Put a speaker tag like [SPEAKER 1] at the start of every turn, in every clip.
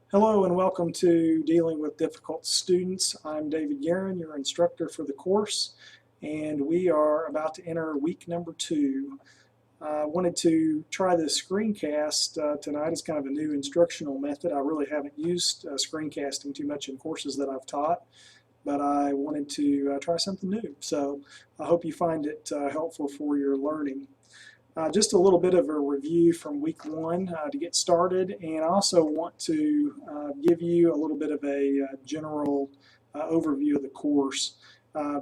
[SPEAKER 1] Hello and welcome to Dealing with Difficult Students. I'm David Guerin, your instructor for the course, and we are about to enter week number 2. I wanted to try this screencast tonight. It's kind of a new instructional method. I really haven't used screencasting too much in courses that I've taught, but I wanted to try something new. So I hope you find it helpful for your learning. Just a little bit of a review from week 1 to get started, and I also want to give you a little bit of a general overview of the course.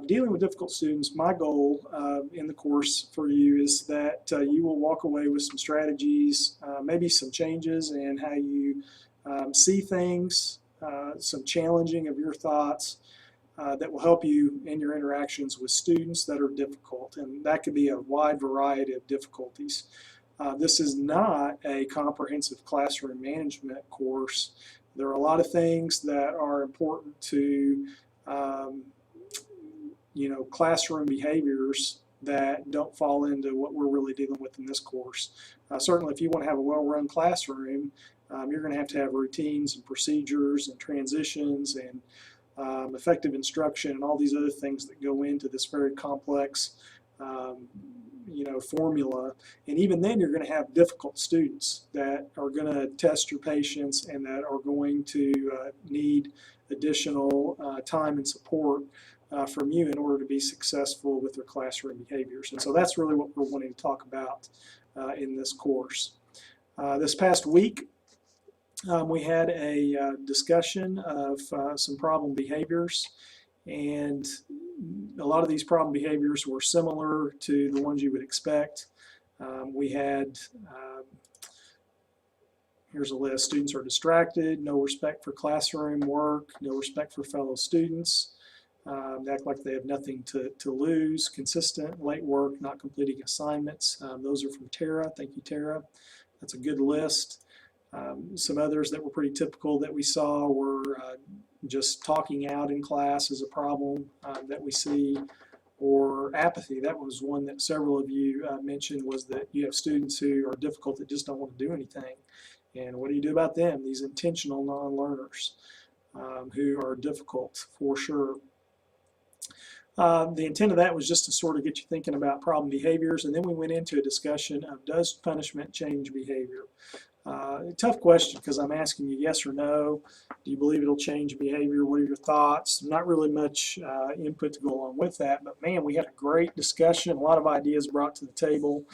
[SPEAKER 1] Dealing with difficult students, my goal in the course for you is that you will walk away with some strategies, maybe some changes in how you see things, some challenging of your thoughts, that will help you in your interactions with students that are difficult, and that could be a wide variety of difficulties. This is not a comprehensive classroom management course. There are a lot of things that are important to classroom behaviors that don't fall into what we're really dealing with in this course. Certainly if you want to have a well-run classroom, you're going to have routines and procedures and transitions and effective instruction and all these other things that go into this very complex formula. And even then you're going to have difficult students that are going to test your patience and that are going to need additional time and support from you in order to be successful with their classroom behaviors. And so that's really what we're wanting to talk about in this course. This past week we had a discussion of some problem behaviors, and a lot of these problem behaviors were similar to the ones you would expect. We had, here's a list: students are distracted, no respect for classroom work, no respect for fellow students, they act like they have nothing to lose, consistent, late work, not completing assignments. Those are from Tara. Thank you, Tara. That's a good list. Some others that were pretty typical that we saw were just talking out in class is a problem that we see, or apathy. That was one that several of you mentioned, was that you have students who are difficult that just don't want to do anything. And what do you do about them? These intentional non-learners who are difficult for sure. The intent of that was just to sort of get you thinking about problem behaviors, and then we went into a discussion of, does punishment change behavior? Tough question, because I'm asking you yes or no. Do you believe it'll change behavior? What are your thoughts? Not really much input to go along with that, but man, we had a great discussion, a lot of ideas brought to the table.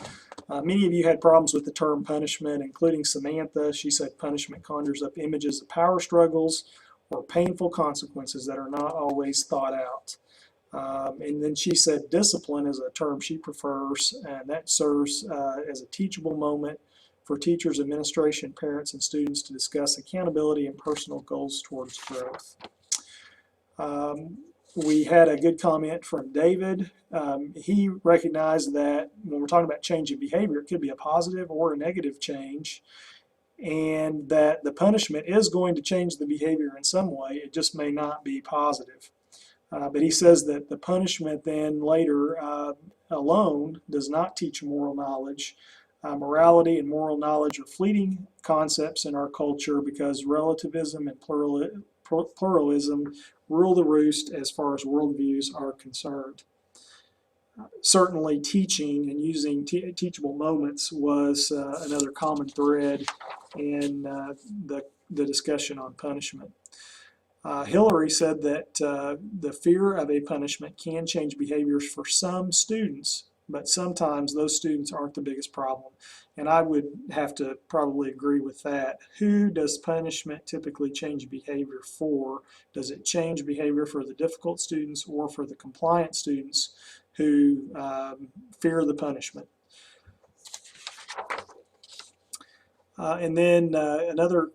[SPEAKER 1] Many of you had problems with the term punishment, including Samantha. She said punishment conjures up images of power struggles or painful consequences that are not always thought out. And then she said discipline is a term she prefers, and that serves as a teachable moment for teachers, administration, parents, and students to discuss accountability and personal goals towards growth. We had a good comment from David. He recognized that when we're talking about change in behavior, it could be a positive or a negative change, and that the punishment is going to change the behavior in some way. It just may not be positive. But he says that the punishment then later alone does not teach moral knowledge. Morality and moral knowledge are fleeting concepts in our culture because relativism and pluralism rule the roost as far as worldviews are concerned. Certainly teaching and using teachable moments was another common thread in the discussion on punishment. Hillary said that the fear of a punishment can change behaviors for some students, but sometimes those students aren't the biggest problem. And I would have to probably agree with that. Who does punishment typically change behavior for? Does it change behavior for the difficult students or for the compliant students who fear the punishment? And then another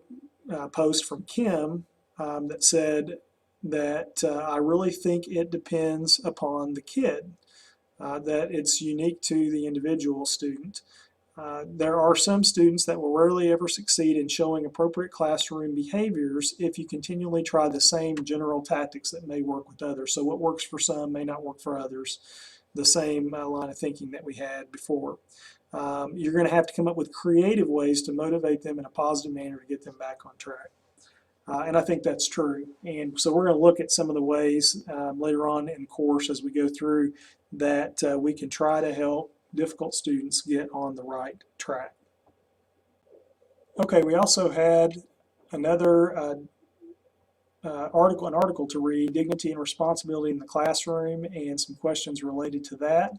[SPEAKER 1] post from Kim that said that I really think it depends upon the kid, that it's unique to the individual student. There are some students that will rarely ever succeed in showing appropriate classroom behaviors if you continually try the same general tactics that may work with others. So what works for some may not work for others. The same line of thinking that we had before. You're going to have to come up with creative ways to motivate them in a positive manner to get them back on track. And I think that's true. And so we're going to look at some of the ways later on in the course as we go through that we can try to help difficult students get on the right track. Okay, we also had another an article to read, Dignity and Responsibility in the Classroom, and some questions related to that.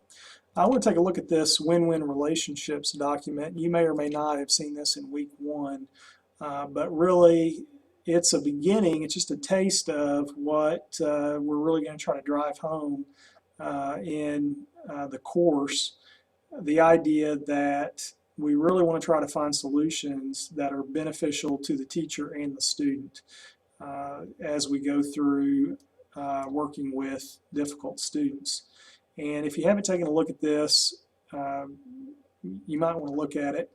[SPEAKER 1] I want to take a look at this win-win relationships document. You may or may not have seen this in week 1, but really it's a beginning, it's just a taste of what we're really going to try to drive home in the course. The idea that we really want to try to find solutions that are beneficial to the teacher and the student as we go through working with difficult students. And if you haven't taken a look at this, you might want to look at it.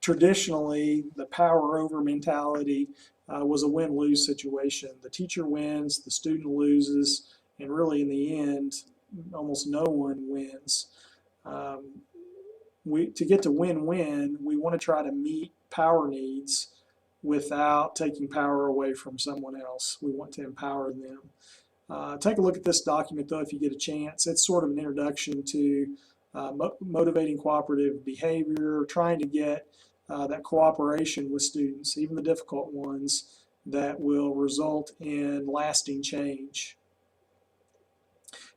[SPEAKER 1] Traditionally, the power over mentality was a win-lose situation. The teacher wins, the student loses, and really in the end, almost no one wins. To get to win-win, we want to try to meet power needs without taking power away from someone else. We want to empower them. Take a look at this document, though, if you get a chance. It's sort of an introduction to motivating cooperative behavior, trying to get that cooperation with students, even the difficult ones, that will result in lasting change.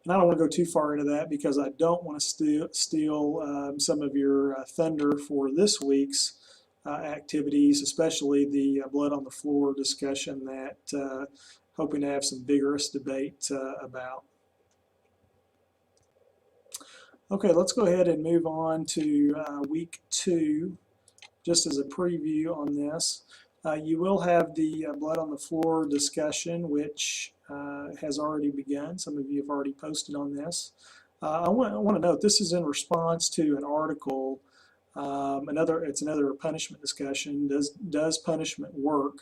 [SPEAKER 1] And I don't want to go too far into that because I don't want to steal some of your thunder for this week's activities, especially the blood on the floor discussion that hoping to have some vigorous debate about. Okay, let's go ahead and move on to week 2, just as a preview on this. You will have the blood on the floor discussion, which has already begun. Some of you have already posted on this. I want to note this is in response to an article. It's another punishment discussion. Does punishment work?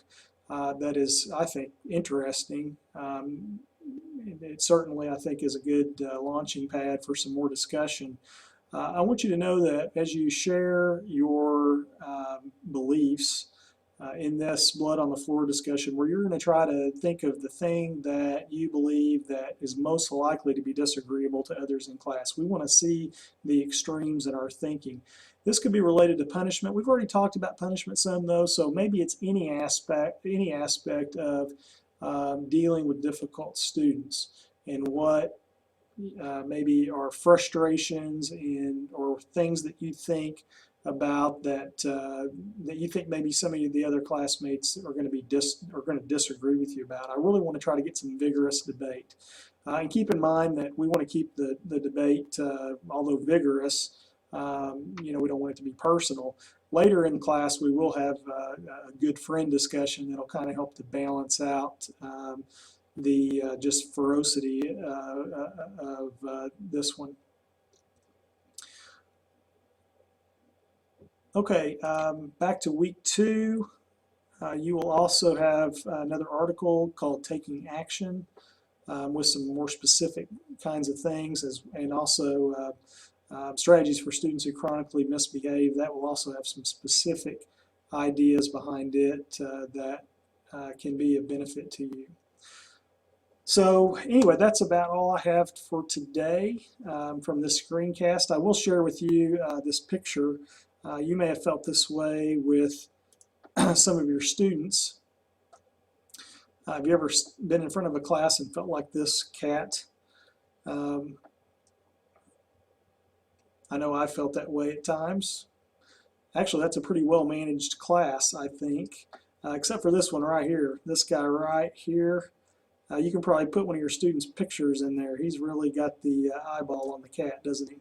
[SPEAKER 1] That is, I think, interesting. It certainly, I think, is a good launching pad for some more discussion. I want you to know that as you share your beliefs in this blood on the floor discussion, where you're going to try to think of the thing that you believe that is most likely to be disagreeable to others in class. We want to see the extremes in our thinking. This could be related to punishment. We've already talked about punishment some, though, so maybe it's any aspect of dealing with difficult students and what maybe are frustrations or things that you think about that you think maybe some of the other classmates are going to disagree with you about. I really want to try to get some vigorous debate. And keep in mind that we want to keep the debate, although vigorous, we don't want it to be personal. Later in class, we will have a good friend discussion that'll kind of help to balance out the just ferocity of this one. Okay, back to week 2. You will also have another article called Taking Action with some more specific kinds of things, and also strategies for students who chronically misbehave. That will also have some specific ideas behind it that can be of benefit to you. So anyway, that's about all I have for today from this screencast. I will share with you this picture. You may have felt this way with some of your students. Have you ever been in front of a class and felt like this cat? I know I felt that way at times. Actually, that's a pretty well managed class, I think, except for this one right here. This guy right here. You can probably put one of your students' pictures in there. He's really got the eyeball on the cat, doesn't he?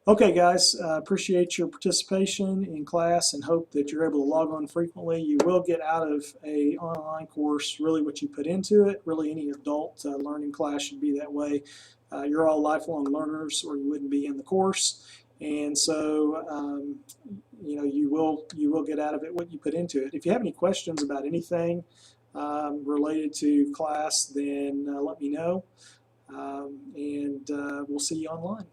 [SPEAKER 1] Okay, guys, appreciate your participation in class and hope that you're able to log on frequently. You will get out of an online course really what you put into it. Really, any adult learning class should be that way. You're all lifelong learners, or you wouldn't be in the course. And so, you will get out of it what you put into it. If you have any questions about anything related to class, then let me know, and we'll see you online.